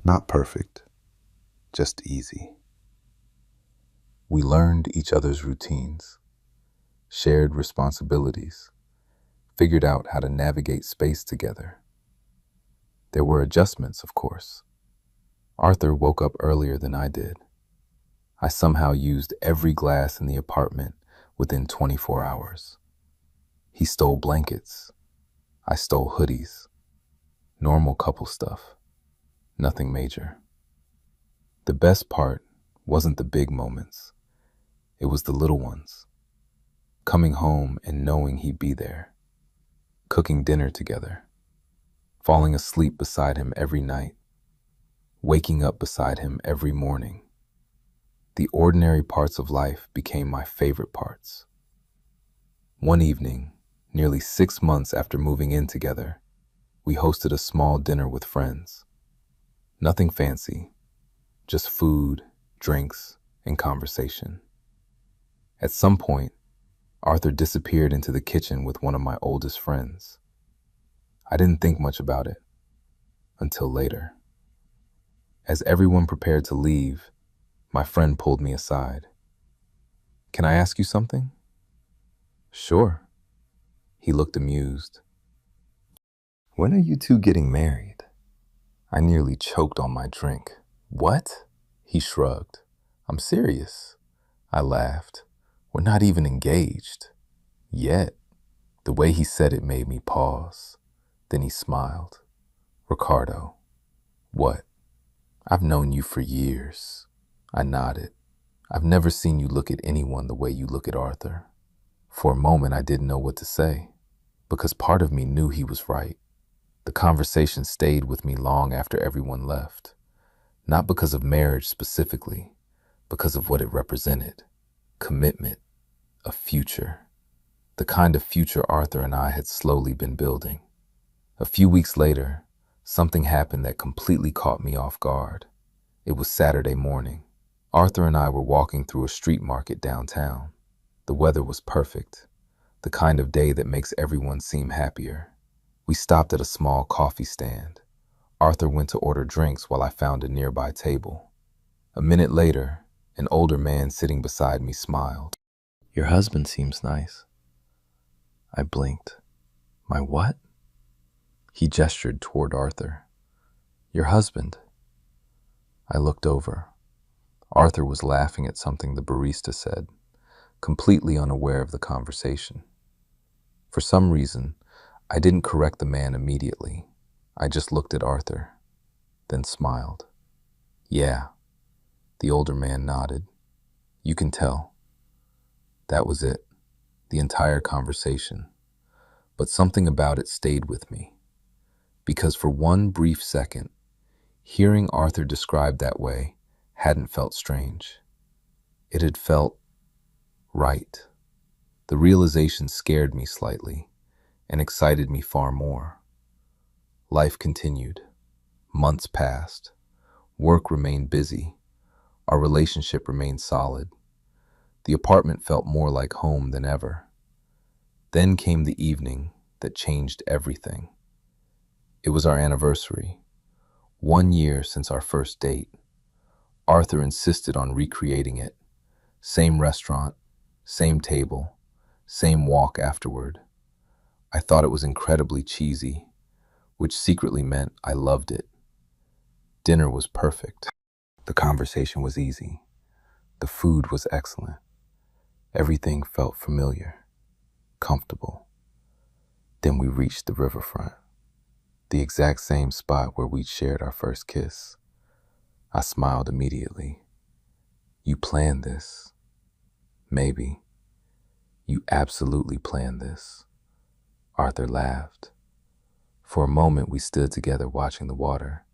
Not perfect, just easy. We learned each other's routines, shared responsibilities, figured out how to navigate space together. There were adjustments, of course. Arthur woke up earlier than I did. I somehow used every glass in the apartment within 24 hours. He stole blankets. I stole hoodies. Normal couple stuff. Nothing major. The best part wasn't the big moments. It was the little ones. Coming home and knowing he'd be there. Cooking dinner together. Falling asleep beside him every night. Waking up beside him every morning. The ordinary parts of life became my favorite parts. One evening, nearly 6 months after moving in together, we hosted a small dinner with friends. Nothing fancy, just food, drinks, and conversation. At some point, Arthur disappeared into the kitchen with one of my oldest friends. I didn't think much about it until later. As everyone prepared to leave, my friend pulled me aside. "Can I ask you something?" "Sure." He looked amused. "When are you two getting married?" I nearly choked on my drink. "What?" He shrugged. "I'm serious." I laughed. "We're not even engaged. Yet." The way he said it made me pause. Then he smiled. "Ricardo." "What?" "I've known you for years." I nodded. "I've never seen you look at anyone the way you look at Arthur." For a moment, I didn't know what to say, because part of me knew he was right. The conversation stayed with me long after everyone left, not because of marriage specifically, because of what it represented. Commitment, a future, the kind of future Arthur and I had slowly been building. A few weeks later, something happened that completely caught me off guard. It was Saturday morning. Arthur and I were walking through a street market downtown. The weather was perfect, the kind of day that makes everyone seem happier. We stopped at a small coffee stand. Arthur went to order drinks while I found a nearby table. A minute later, an older man sitting beside me smiled. "Your husband seems nice." I blinked. "My what?" He gestured toward Arthur. "Your husband." I looked over. Arthur was laughing at something the barista said, completely unaware of the conversation. For some reason, I didn't correct the man immediately. I just looked at Arthur, then smiled. Yeah, the older man nodded. You can tell. That was it, the entire conversation. But something about it stayed with me. Because for one brief second, hearing Arthur described that way hadn't felt strange. It had felt right. The realization scared me slightly and excited me far more. Life continued. Months passed. Work remained busy. Our relationship remained solid. The apartment felt more like home than ever. Then came the evening that changed everything. It was our anniversary, 1 year since our first date. Arthur insisted on recreating it. Same restaurant, same table, same walk afterward. I thought it was incredibly cheesy, which secretly meant I loved it. Dinner was perfect. The conversation was easy. The food was excellent. Everything felt familiar, comfortable. Then we reached the riverfront, the exact same spot where we'd shared our first kiss. I smiled immediately. You planned this. Maybe. You absolutely planned this. Arthur laughed. For a moment, we stood together watching the water.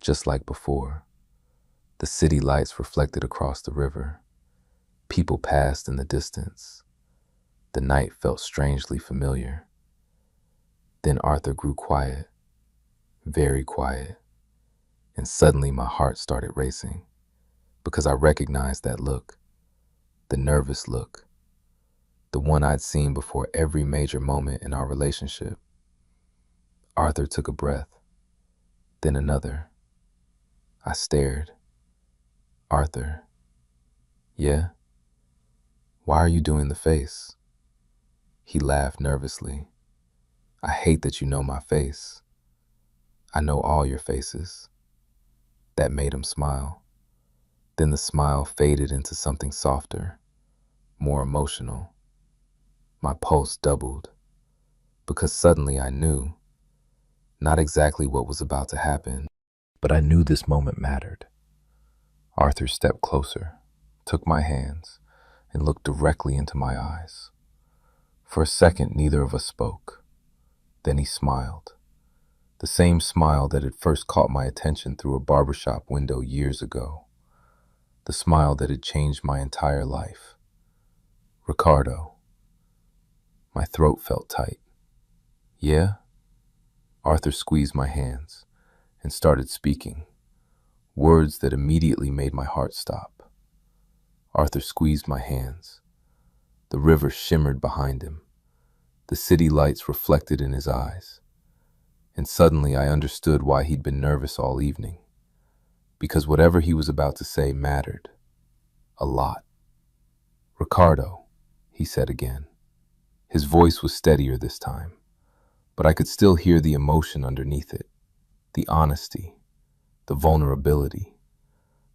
Just like before, the city lights reflected across the river. People passed in the distance. The night felt strangely familiar. Then Arthur grew quiet, very quiet, and suddenly my heart started racing because I recognized that look, the nervous look, the one I'd seen before every major moment in our relationship. Arthur took a breath, then another. I stared. Arthur. Yeah? Why are you doing the face? He laughed nervously. I hate that you know my face. I know all your faces. That made him smile. Then the smile faded into something softer, more emotional. My pulse doubled, because suddenly I knew, not exactly what was about to happen, but I knew this moment mattered. Arthur stepped closer, took my hands, and looked directly into my eyes. For a second, neither of us spoke. Then he smiled. The same smile that had first caught my attention through a barbershop window years ago. The smile that had changed my entire life. Ricardo. My throat felt tight. Yeah? Arthur squeezed my hands and started speaking, words that immediately made my heart stop. Arthur squeezed my hands. The river shimmered behind him. The city lights reflected in his eyes. And suddenly I understood why he'd been nervous all evening. Because whatever he was about to say mattered. A lot. Ricardo, he said again. His voice was steadier this time, but I could still hear the emotion underneath it. The honesty, the vulnerability,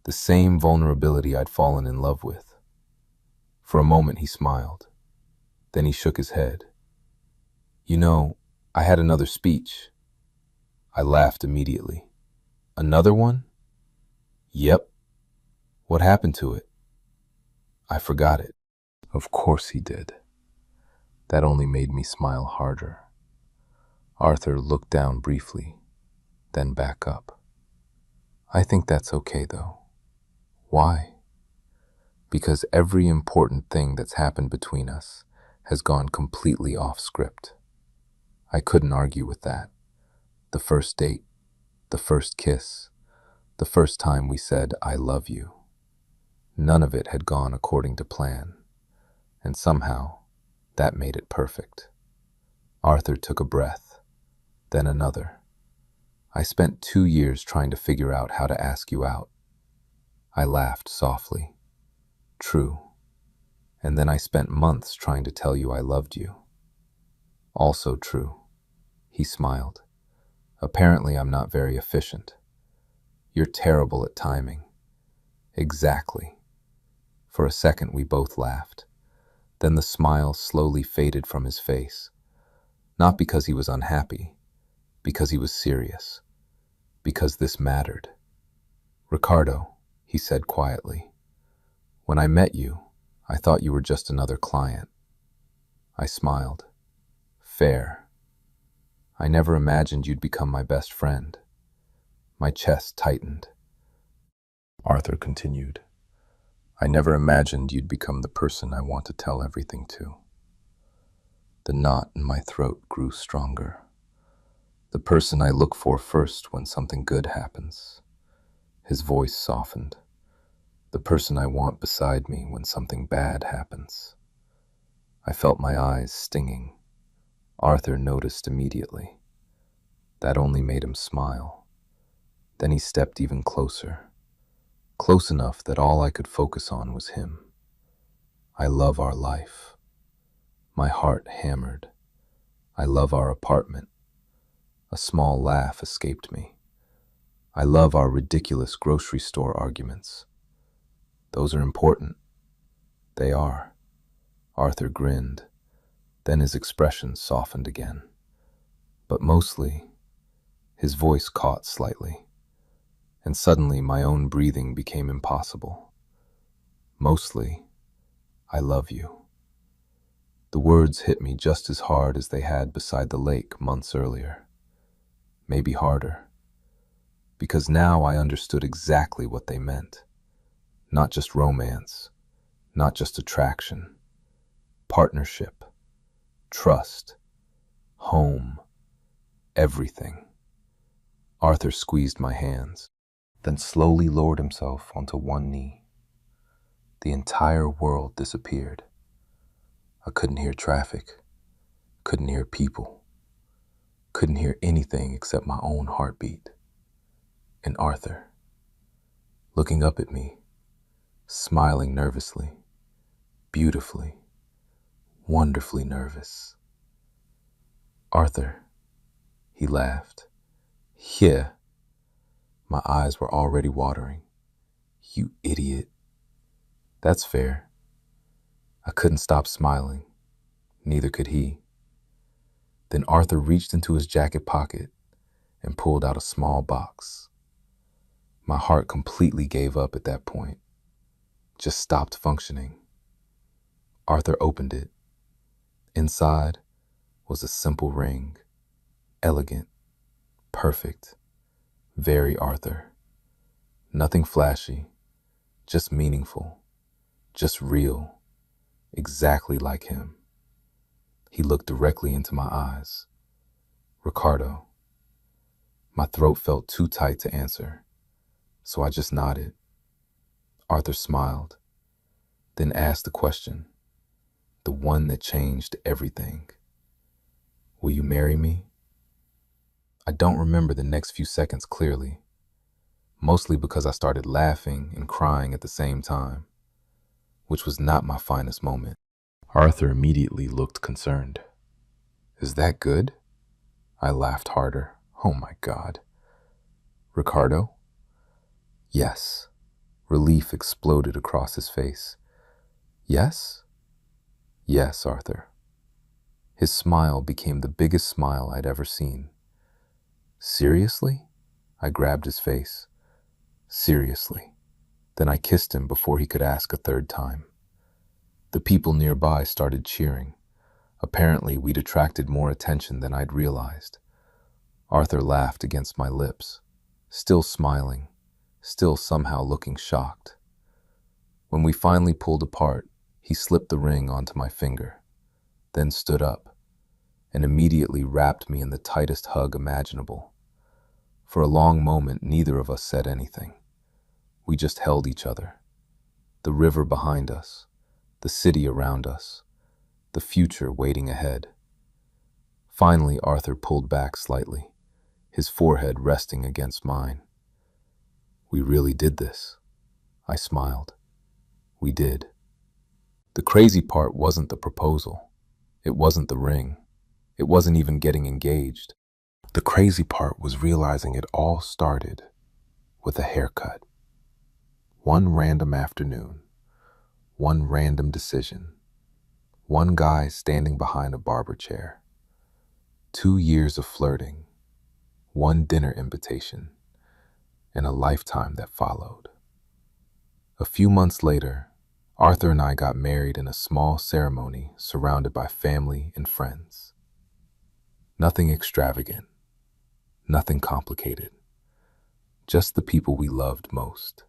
the same vulnerability I'd fallen in love with. For a moment he smiled. Then he shook his head. You know, I had another speech. I laughed immediately. Another one? Yep. What happened to it? I forgot it. Of course he did. That only made me smile harder. Arthur looked down briefly, then back up. I think that's okay, though. Why? Because every important thing that's happened between us has gone completely off script. I couldn't argue with that. The first date, the first kiss, the first time we said, I love you. None of it had gone according to plan, and somehow that made it perfect. Arthur took a breath, then another. I spent 2 years trying to figure out how to ask you out. I laughed softly. True. And then I spent months trying to tell you I loved you. Also true. He smiled. Apparently I'm not very efficient. You're terrible at timing. Exactly. For a second, we both laughed. Then the smile slowly faded from his face. Not because he was unhappy, because he was serious, because this mattered. "Ricardo," he said quietly, "when I met you, I thought you were just another client." I smiled. "Fair. I never imagined you'd become my best friend." My chest tightened. Arthur continued, "I never imagined you'd become the person I want to tell everything to." The knot in my throat grew stronger. "The person I look for first when something good happens." His voice softened. "The person I want beside me when something bad happens." I felt my eyes stinging. Arthur noticed immediately. That only made him smile. Then he stepped even closer, close enough that all I could focus on was him. "I love our life." My heart hammered. "I love our apartment." A small laugh escaped me. "I love our ridiculous grocery store arguments." "Those are important." "They are." Arthur grinned. Then his expression softened again. But mostly, his voice caught slightly, and suddenly my own breathing became impossible. "Mostly, I love you." The words hit me just as hard as they had beside the lake months earlier. Maybe harder. Because now I understood exactly what they meant. Not just romance, not just attraction. Partnership, trust, home, everything. Arthur squeezed my hands, then slowly lowered himself onto one knee. The entire world disappeared. I couldn't hear traffic, couldn't hear people, couldn't hear anything except my own heartbeat. And Arthur, looking up at me, smiling nervously, beautifully, wonderfully nervous. "Arthur," he laughed. "Yeah." My eyes were already watering. "You idiot." "That's fair." I couldn't stop smiling. Neither could he. Then Arthur reached into his jacket pocket and pulled out a small box. My heart completely gave up at that point, just stopped functioning. Arthur opened it. Inside was a simple ring, elegant, perfect, very Arthur. Nothing flashy, just meaningful, just real, exactly like him. He looked directly into my eyes. "Ricardo." My throat felt too tight to answer, so I just nodded. Arthur smiled, then asked the question, the one that changed everything. "Will you marry me?" I don't remember the next few seconds clearly, mostly because I started laughing and crying at the same time, which was not my finest moment. Arthur immediately looked concerned. "Is that good?" I laughed harder. "Oh my God." "Ricardo?" "Yes." Relief exploded across his face. "Yes?" "Yes, Arthur." His smile became the biggest smile I'd ever seen. "Seriously?" I grabbed his face. "Seriously." Then I kissed him before he could ask a third time. The people nearby started cheering. Apparently, we'd attracted more attention than I'd realized. Arthur laughed against my lips, still smiling, still somehow looking shocked. When we finally pulled apart, he slipped the ring onto my finger, then stood up, and immediately wrapped me in the tightest hug imaginable. For a long moment, neither of us said anything. We just held each other. The river behind us, the city around us, the future waiting ahead. Finally, Arthur pulled back slightly, his forehead resting against mine. "We really did this." I smiled. "We did." The crazy part wasn't the proposal. It wasn't the ring. It wasn't even getting engaged. The crazy part was realizing it all started with a haircut. One random afternoon, one random decision, one guy standing behind a barber chair, 2 years of flirting, one dinner invitation, and a lifetime that followed. A few months later, Arthur and I got married in a small ceremony surrounded by family and friends. Nothing extravagant, nothing complicated, just the people we loved most,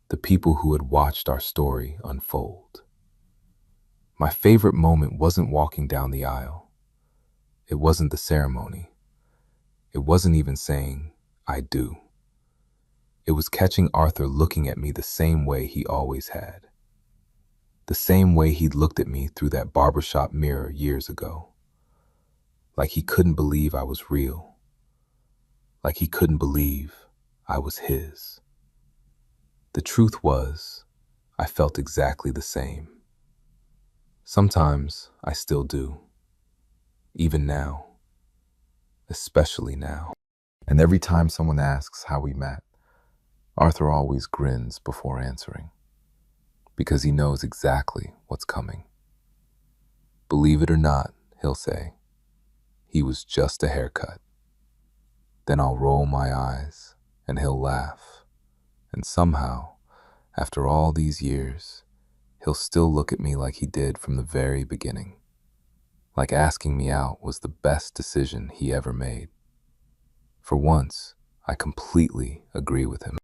the people who had watched our story unfold. My favorite moment wasn't walking down the aisle. It wasn't the ceremony. It wasn't even saying, "I do." It was catching Arthur looking at me the same way he always had. The same way he'd looked at me through that barbershop mirror years ago. Like he couldn't believe I was real. Like he couldn't believe I was his. The truth was, I felt exactly the same. Sometimes I still do. Even now. Especially now. And every time someone asks how we met, Arthur always grins before answering, because he knows exactly what's coming. Believe it or not, he'll say, he was just a haircut. Then I'll roll my eyes and he'll laugh. And somehow, after all these years, he'll still look at me like he did from the very beginning. Like asking me out was the best decision he ever made. For once, I completely agree with him.